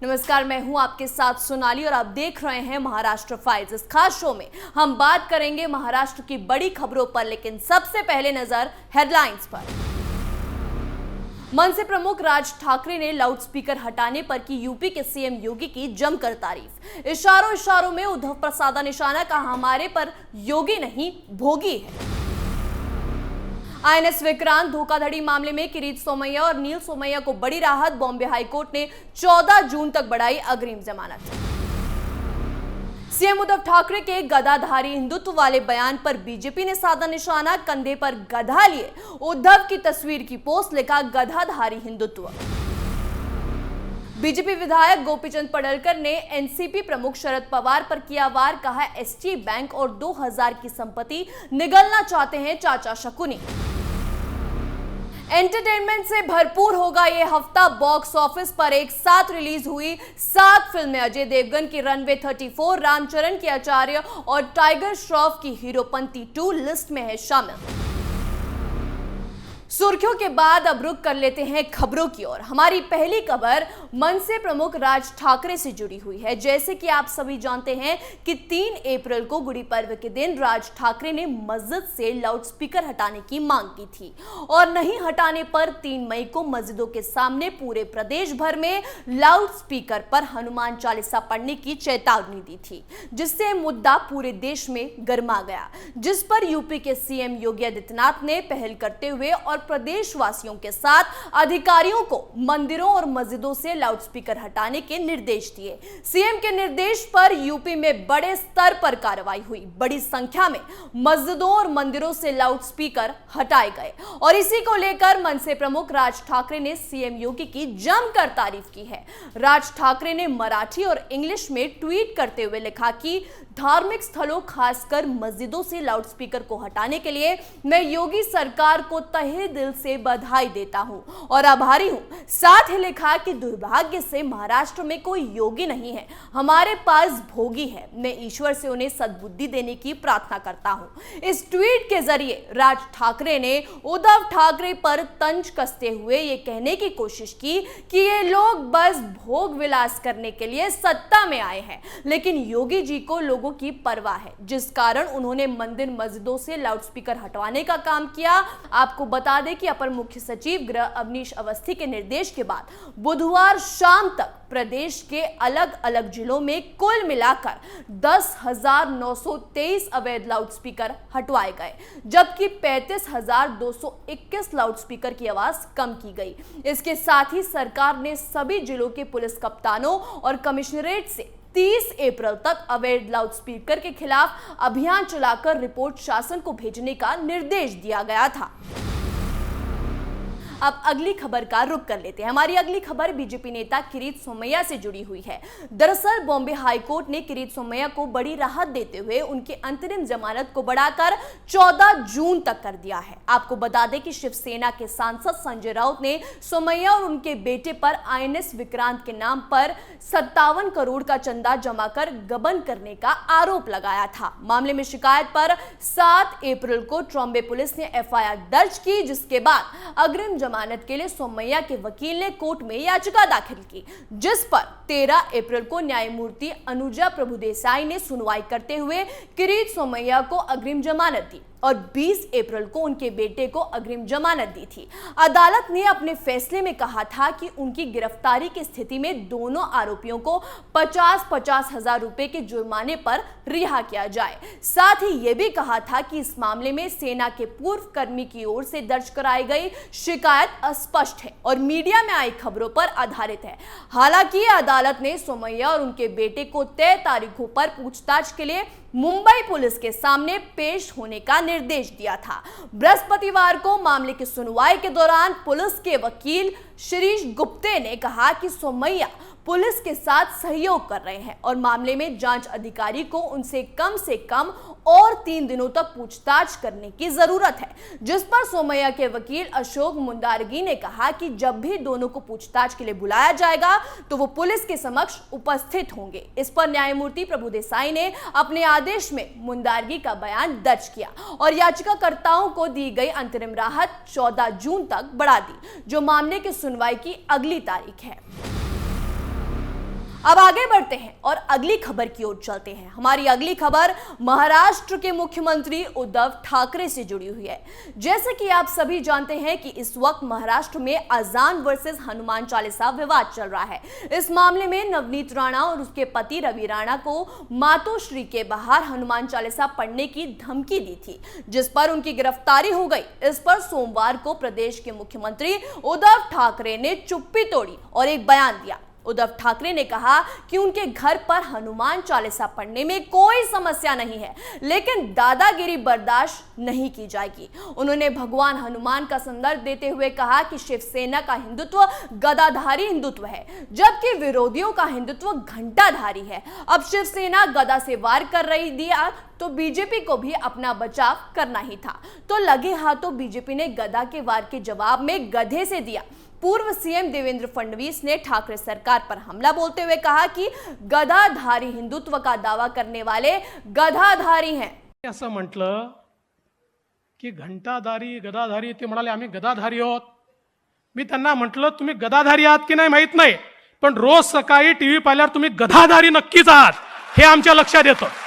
नमस्कार, मैं हूं आपके साथ सोनाली और आप देख रहे हैं महाराष्ट्र फाइल्स। इस खास शो में हम बात करेंगे महाराष्ट्र की बड़ी खबरों पर, लेकिन सबसे पहले नजर हेडलाइंस पर। मनसे प्रमुख राज ठाकरे ने लाउडस्पीकर हटाने पर की यूपी के सीएम योगी की जमकर तारीफ। इशारों में उद्धव प्रसाद का निशाना, कहा हमारे पर योगी नहीं भोगी है। आईएनएस विक्रांत धोखाधड़ी मामले में किरीट सोमैया और नील सोमैया को बड़ी राहत। बॉम्बे हाईकोर्ट ने 14 जून तक बढ़ाई अग्रिम जमानत। सीएम उद्धव ठाकरे के गधाधारी हिंदुत्व वाले बयान पर बीजेपी ने साधा निशाना। कंधे पर गधा लिए उद्धव की तस्वीर की पोस्ट, लिखा गधाधारी हिंदुत्व। बीजेपी विधायक गोपीचंद पडळकर ने एनसीपी प्रमुख शरद पवार पर किया वार, कहा एसटी बैंक और 2000 की संपत्ति निगलना चाहते हैं चाचा शकुनी। एंटरटेनमेंट से भरपूर होगा ये हफ्ता। बॉक्स ऑफिस पर एक साथ रिलीज हुई 7 फिल्में। अजय देवगन की रनवे 34, रामचरण की आचार्य और टाइगर श्रॉफ की हीरोपंती 2 लिस्ट में है शामिल। सुर्खियों के बाद अब रुख कर लेते हैं खबरों की ओर। हमारी पहली खबर मनसे प्रमुख राज ठाकरे से जुड़ी हुई है। जैसे कि आप सभी जानते हैं कि 3 अप्रैल को गुड़ी पर्व के दिन राज ठाकरे ने मस्जिद से लाउडस्पीकर हटाने की मांग की थी और नहीं हटाने पर 3 मई को मस्जिदों के सामने पूरे प्रदेश भर में लाउडस्पीकर पर हनुमान चालीसा पढ़ने की चेतावनी दी थी, जिससे मुद्दा पूरे देश में गर्मा गया, जिस पर यूपी के सीएम योगी आदित्यनाथ ने पहल करते हुए और प्रदेशवासियों के साथ अधिकारियों को मंदिरों और मस्जिदों से लाउडस्पीकर हटाने के निर्देश दिए। सीएम के निर्देश पर यूपी में बड़े स्तर पर कार्रवाई हुई। बड़ी संख्या में मस्जिदों और मंदिरों से लाउडस्पीकर हटाए गए और इसी को लेकर मनसे प्रमुख राज ठाकरे ने सीएम योगी की जमकर तारीफ की है। राज ठाकरे ने मराठी और इंग्लिश में ट्वीट करते हुए लिखा कि धार्मिक स्थलों खासकर मस्जिदों से लाउडस्पीकर को हटाने के लिए मैं योगी सरकार को तहे दिल से बधाई देता हूं और आभारी हूं। साथ ही लिखा कि दुर्भाग्य से महाराष्ट्र में कोई योगी नहीं है, हमारे पास भोगी है। मैं ईश्वर से उन्हें सद्बुद्धि देने की प्रार्थना करता हूं। इस ट्वीट के जरिए राज ठाकरे ने उद्धव ठाकरे पर तंज कसते हुए ये कहने की कोशिश की कि ये लोग बस भोग विलास करने के लिए सत्ता में आए हैं, लेकिन योगी जी को लोगों की परवाह है, जिस कारण उन्होंने मंदिर मस्जिदों से लाउडस्पीकर हटवाने का काम किया। आपको बता दें कि अपर मुख्य सचिव गृह अवनीश अवस्थी के निर्देश के बाद बुधवार शाम तक प्रदेश के अलग अलग जिलों में कुल मिलाकर 10,923 अवैध लाउडस्पीकर हटवाए गए, जबकि 35,221 लाउडस्पीकर की आवाज कम की गई। इसके साथ ही सरकार ने सभी जिलों के पुलिस कप्तानों और कमिश्नरेट से 30 अप्रैल तक अवैध लाउडस्पीकर के खिलाफ अभियान चलाकर रिपोर्ट शासन को भेजने का निर्देश दिया गया था। अब अगली खबर का रुख कर लेते हैं। हमारी अगली खबर बीजेपी नेता किरीट सोमैया से जुड़ी हुई है। दरअसल बॉम्बे हाईकोर्ट ने किरीट सोमैया को बड़ी राहत देते हुए उनकी अंतरिम जमानत को बढ़ाकर 14 जून तक कर दिया है। आपको बता दें कि शिवसेना के सांसद संजय राउत ने सोमैया और उनके बेटे पर आईएनएस विक्रांत के नाम पर 57 करोड़ का चंदा जमा कर गबन करने का आरोप लगाया था। मामले में शिकायत पर 7 अप्रैल को ट्रॉम्बे पुलिस ने एफआईआर दर्ज की, जिसके बाद अग्रिम जमानत के लिए सोमैया के वकील ने कोर्ट में याचिका दाखिल की, जिस पर 13 अप्रैल को न्यायमूर्ति अनुजा प्रभुदेसाई ने सुनवाई करते हुए किरीट सोमैया को अग्रिम जमानत दी और 20 अप्रैल को उनके बेटे को अग्रिम जमानत दी थी। अदालत ने अपने फैसले में कहा था कि उनकी गिरफ्तारी की स्थिति में दोनों आरोपियों को 50-50 हजार रुपए के जुर्माने पर रिहा किया जाए। साथ ही यह भी कहा था कि इस मामले में सेना के पूर्व कर्मी की ओर से दर्ज कराई गई शिकायत अस्पष्ट है और मीडिया में आई खबरों पर आधारित है। हालांकि अदालत ने सोमैया और उनके बेटे को तय तारीखों पर पूछताछ के लिए मुंबई पुलिस के सामने पेश होने का निर्देश दिया था। बृहस्पतिवार को मामले की सुनवाई के दौरान पुलिस के वकील शिरीष गुप्ते ने कहा कि सोमैया पुलिस के साथ सहयोग कर रहे हैं और मामले में जांच अधिकारी को उनसे कम और 3 दिनों तक पूछताछ करने की जरूरत है, जिस पर सोमैया के वकील अशोक मुंदारगी ने कहा कि जब भी दोनों को पूछताछ के लिए बुलाया जाएगा तो वो पुलिस के समक्ष उपस्थित होंगे। इस पर न्यायमूर्ति प्रभुदेसाई ने अपने आदेश में मुंदारगी का बयान दर्ज किया और याचिकाकर्ताओं को दी गई अंतरिम राहत 14 जून तक बढ़ा दी, जो मामले की सुनवाई की अगली तारीख है। अब आगे बढ़ते हैं और अगली खबर की ओर चलते हैं। हमारी अगली खबर महाराष्ट्र के मुख्यमंत्री उद्धव ठाकरे से जुड़ी हुई है। जैसे कि आप सभी जानते हैं कि इस वक्त महाराष्ट्र में अजान वर्सेस हनुमान चालीसा विवाद चल रहा है। इस मामले में नवनीत राणा और उसके पति रवि राणा को मातोश्री के बाहर हनुमान चालीसा पढ़ने की धमकी दी थी, जिस पर उनकी गिरफ्तारी हो गई। इस पर सोमवार को प्रदेश के मुख्यमंत्री उद्धव ठाकरे ने चुप्पी तोड़ी और एक बयान दिया। उद्धव ठाकरे ने कहा कि उनके घर पर हनुमान चालीसा पढ़ने में कोई समस्या नहीं है, लेकिन दादागिरी बर्दाश्त नहीं की जाएगी। उन्होंने भगवान हनुमान का संदर्भ देते हुए कहा कि शिवसेना का हिंदुत्व गदाधारी हिंदुत्व है, जबकि विरोधियों का हिंदुत्व घंटाधारी है। अब शिवसेना गदा से वार कर रही दिया तो बीजेपी को भी अपना बचाव करना ही था, तो लगे हाथों बीजेपी ने गदा के वार के जवाब में गधे से दिया। पूर्व सीएम देवेंद्र फडणवीस ने ठाकरे सरकार पर हमला बोलते हुए कहा कि गदाधारी हिंदुत्व का दावा करने वाले गधाधारी हैं। असं म्हटलं की घंटाधारी गदाधारी, ते म्हणाले आम्ही गदाधारी आहोत। मी त्यांना म्हटलं तुम्ही गदाधारी आहात की नाही माहित नाही, पण रोज सकाळी टीव्ही पाहिल्यावर तुम्ही गदाधारी नक्कीच आहात हे आमच्या लक्षात येतं।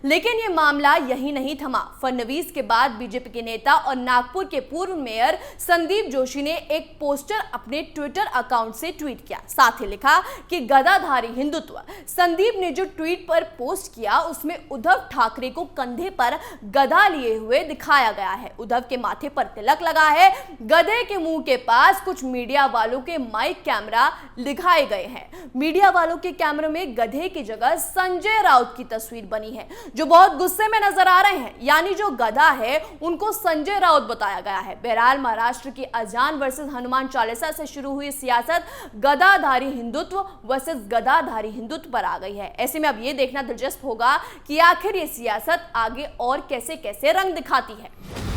लेकिन यह मामला यही नहीं थमा। फडणवीस के बाद बीजेपी के नेता और नागपुर के पूर्व मेयर संदीप जोशी ने एक पोस्टर अपने ट्विटर अकाउंट से ट्वीट किया, साथ ही लिखा कि गदाधारी हिंदुत्व। संदीप ने जो ट्वीट पर पोस्ट किया उसमें उद्धव ठाकरे को कंधे पर गदा लिए हुए दिखाया गया है। उद्धव के माथे पर तिलक लगा है। गधे के मुंह के पास कुछ मीडिया वालों के माइक कैमरा दिखाए गए हैं। मीडिया वालों के कैमरे में गधे की जगह संजय राउत की तस्वीर बनी है, जो बहुत गुस्से में नजर आ रहे हैं। यानी जो गधा है उनको संजय राउत बताया गया है। बहरहाल महाराष्ट्र की अजान वर्सेस हनुमान चालीसा से शुरू हुई सियासत गदाधारी हिंदुत्व वर्सेस गदाधारी हिंदुत्व पर आ गई है। ऐसे में अब यह देखना दिलचस्प होगा कि आखिर ये सियासत आगे और कैसे कैसे रंग दिखाती है।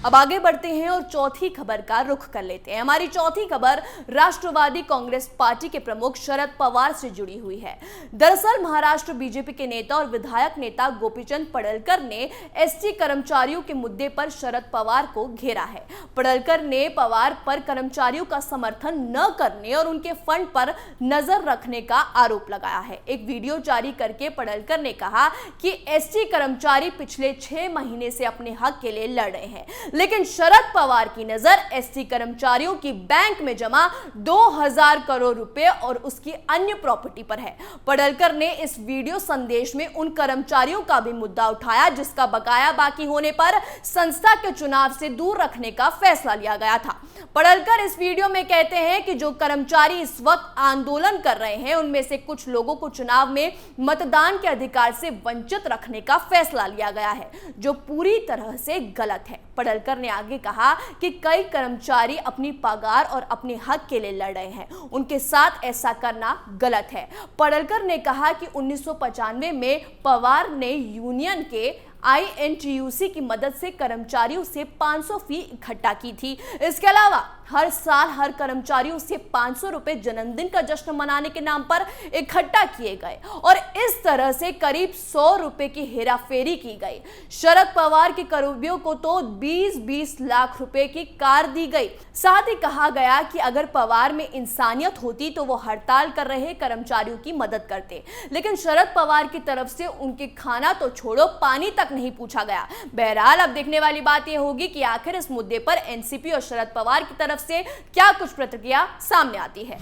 अब आगे बढ़ते हैं और चौथी खबर का रुख कर लेते हैं। हमारी चौथी खबर राष्ट्रवादी कांग्रेस पार्टी के प्रमुख शरद पवार से जुड़ी हुई है। दरअसल महाराष्ट्र बीजेपी के नेता और विधायक नेता गोपीचंद पडळकर ने एसटी कर्मचारियों के मुद्दे पर शरद पवार को घेरा है। पडळकर ने पवार पर कर्मचारियों का समर्थन न करने और उनके फंड पर नजर रखने का आरोप लगाया है। एक वीडियो जारी करके पडळकर ने कहा कि एसटी कर्मचारी पिछले 6 महीने से अपने हक के लिए लड़ रहे हैं, लेकिन शरद पवार की नजर एसटी कर्मचारियों की बैंक में जमा 2000 करोड़ रुपए और उसकी अन्य प्रॉपर्टी पर है। पडळकर ने इस वीडियो संदेश में उन कर्मचारियों का भी मुद्दा उठाया जिसका बकाया बाकी होने पर संस्था के चुनाव से दूर रखने का फैसला लिया गया था। पडळकर इस वीडियो में कहते हैं कि जो कर्मचारी इस वक्त आंदोलन कर रहे हैं उनमें से कुछ लोगों को चुनाव में मतदान के अधिकार से वंचित रखने का फैसला लिया गया है, जो पूरी तरह से गलत है। पडळकर ने आगे कहा कि कई कर्मचारी अपनी पगार और अपने हक के लिए लड़ रहे हैं, उनके साथ ऐसा करना गलत है। पडळकर ने कहा कि 1995 में पवार ने यूनियन के INTUC की मदद से कर्मचारियों से 500 फी इकट्ठा की थी। इसके अलावा हर साल हर कर्मचारियों से 500 रुपए जन्मदिन का जश्न मनाने के नाम पर इकट्ठा किए गए और इस तरह से करीब 100 रुपए की हेराफेरी की गई। शरद पवार के करीबियों को तो 20-20 लाख रुपए की कार दी गई। साथ ही कहा गया कि अगर पवार में इंसानियत होती तो वो हड़ताल कर रहे कर्मचारियों की मदद करते, लेकिन शरद पवार की तरफ से उनके खाना तो छोड़ो पानी तक नहीं पूछा गया। बहरहाल अब देखने वाली बात यह होगी कि आखिर इस मुद्दे पर एनसीपी और शरद पवार की तरफ से क्या कुछ प्रतिक्रिया सामने आती है।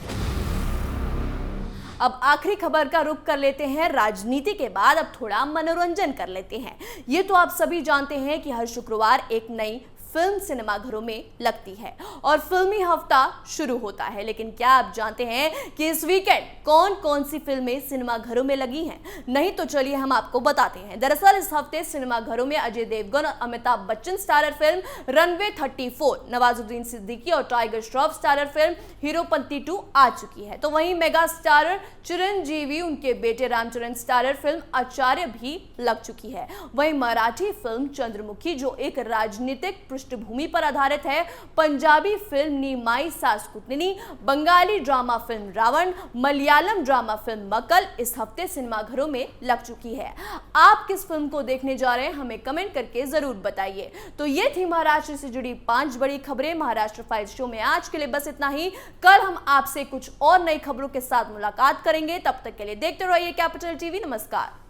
अब आखिरी खबर का रुख कर लेते हैं। राजनीति के बाद अब थोड़ा मनोरंजन कर लेते हैं। ये तो आप सभी जानते हैं कि हर शुक्रवार एक नई फिल्म सिनेमाघरों में लगती है और फिल्मी हफ्ता शुरू होता है, लेकिन क्या आप जानते हैं कि इस वीकेंड कौन कौन सी फिल्में सिनेमाघरों में लगी हैं? नहीं तो चलिए हम आपको बताते हैं। दरअसल इस हफ्ते सिनेमाघरों में अजय देवगन और Amitabh Bachchan starrer film runway 34, Nawazuddin Siddiqui और टाइगर श्रॉफ स्टारर फिल्म हीरोपंती 2 आ चुकी है। तो वहीं मेगा स्टारर चिरंजीवी, उनके बेटे रामचरण स्टारर फिल्म आचार्य भी लग चुकी है। वहीं मराठी फिल्म चंद्रमुखी, जो एक राजनीतिक पृष्ठभूमि पर आधारित है। Punjabi film Ni Main Sass Kuttni, Bengali drama film Raavan, Malayalam drama film Makkal इस हफ्ते सिनेमाघरों में लग चुकी है। आप किस फिल्म को देखने जा रहे हैं हमें कमेंट करके जरूर बताइए। तो ये थी महाराष्ट्र से जुड़ी 5 बड़ी खबरें महाराष्ट्र फाइल्स शो में। आज के लिए बस इतना ही। कल हम आपसे कुछ और नई खबरों के साथ मुलाकात करेंगे। तब तक के लिए देखते रहिए कैपिटल टीवी। नमस्कार।